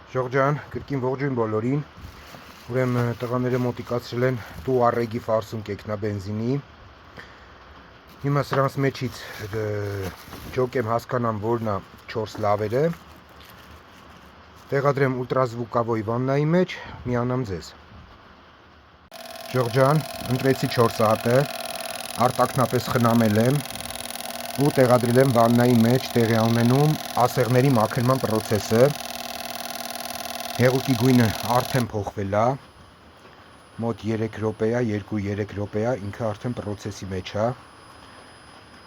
Ժողջան, կրկին ողջույն բոլորին։ Ուրեմն տղաները մոտիկացրել են տուարեգի ֆարսուն կեքնաբենզինի։ Հիմա սրանց մեջից ջոկեմ հասկանամ որն է 4 լավերը։ Տեղադրեմ ուլտրազվուկավոյ վաննայի մեջ, միանամ ձեզ։ Ժողջան, ընտրեցի 4 հատը, արտակնապես խնամել եմ ու տեղադրել եմ վաննայի մեջ, տեղի ունենում ասեղների մաքրման պրոցեսը։ Հեղուկի գույնը արդեն փոխվել է, մոտ 3 րոպե է, 2-3 րոպե է, ինքը արդեն պրոցեսի մեջ է։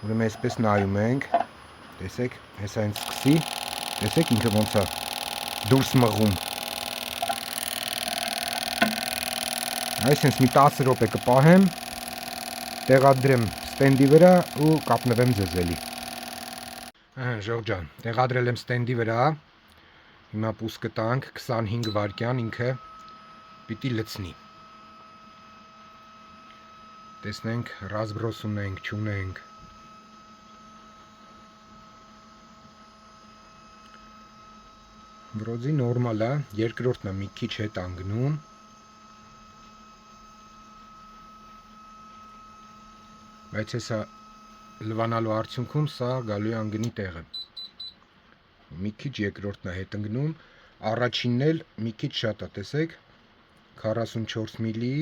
Ուրեմն այսպես նայում ենք, տեսեք, հեսա հենց սկսի, տեսեք ինքը ոնց է դուրս մղում։ Այս հենց մի 10 րոպե կպահեմ, տեղադրեմ ստենդի վրա ու կապնվեմ ձեզ էլի։ Ժողջան, տեղադրել եմ ստենդի վրա։ Հիմա պուս կտանք 25 վայրկյան ինքը պիտի լցնի։ Տեսնենք ռազբրոս ունենք, չունենք։ Վրոձի նորմալ է, երկրորդն է մի քիչ հետ անգնում։ Բայց հեսա լվանալու արդյունքում սա գալու է անգնի տեղը։ Մի քիչ երկրորդն է հետ ընկնում, առաջինն էլ մի քիչ շատ է, տեսեք, 44 միլի,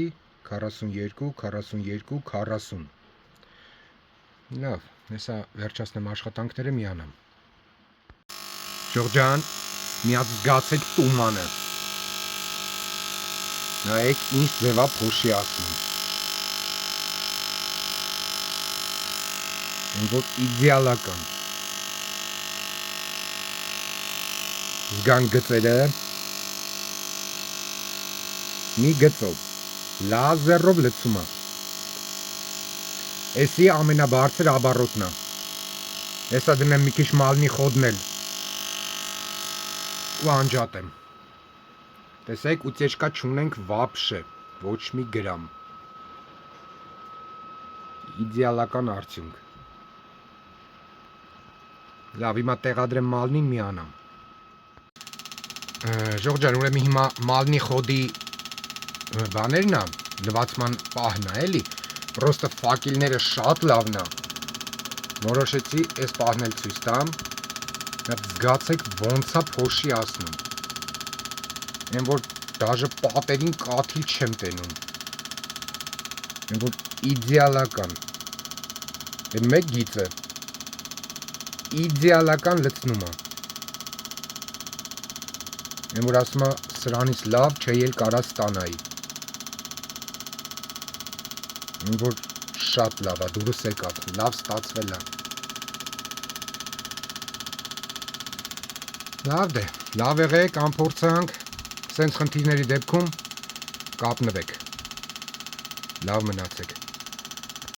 42, 42, 40։ Լավ, հեսա վերջացնեմ աշխատանքները միանամ։ Ժողջան, միած զգացեք տումանը։ Նայեք ինչ ձևա փոշի ասում։ Որ իդեալական։ Զգան գծերը, մի գծով, լազերով լցում է, էսի ամենաբարձր աբարոտն է, հեսա դնեմ մի քիչ մալնի խոդնել ու անջատեմ, տեսեք ուծեչկա չունենք վապշե, ոչ մի գրամ, իդեալական արդյունք, լավ հիմա տեղադրեմ մալնին միանամ։ Ժողջան, ուրեմն հիմա մալնի խոդի բաներն է, լվացման պահն է, էլի, պրոստը ֆակելները շատ լավն է, որոշեցի այս պահն էլ ցույց տամ, զգացեք ոնց է փոշի ասնում, այն որ դաժե պատերին կաթիլ չեմ տենում, այն որ իդեալական, այն մեկ գիծը, իդեալական լցնում է, այն որ ասում է սրանից լավ չէի էլ կարա ստանայի, այն որ շատ լավ է, դուրս եկավ, լավ ստացվել է, լավ դե, լավ եղեք, անփորձանք, սենց խնդիրների դեպքում կապնվեք, լավ մնացեք։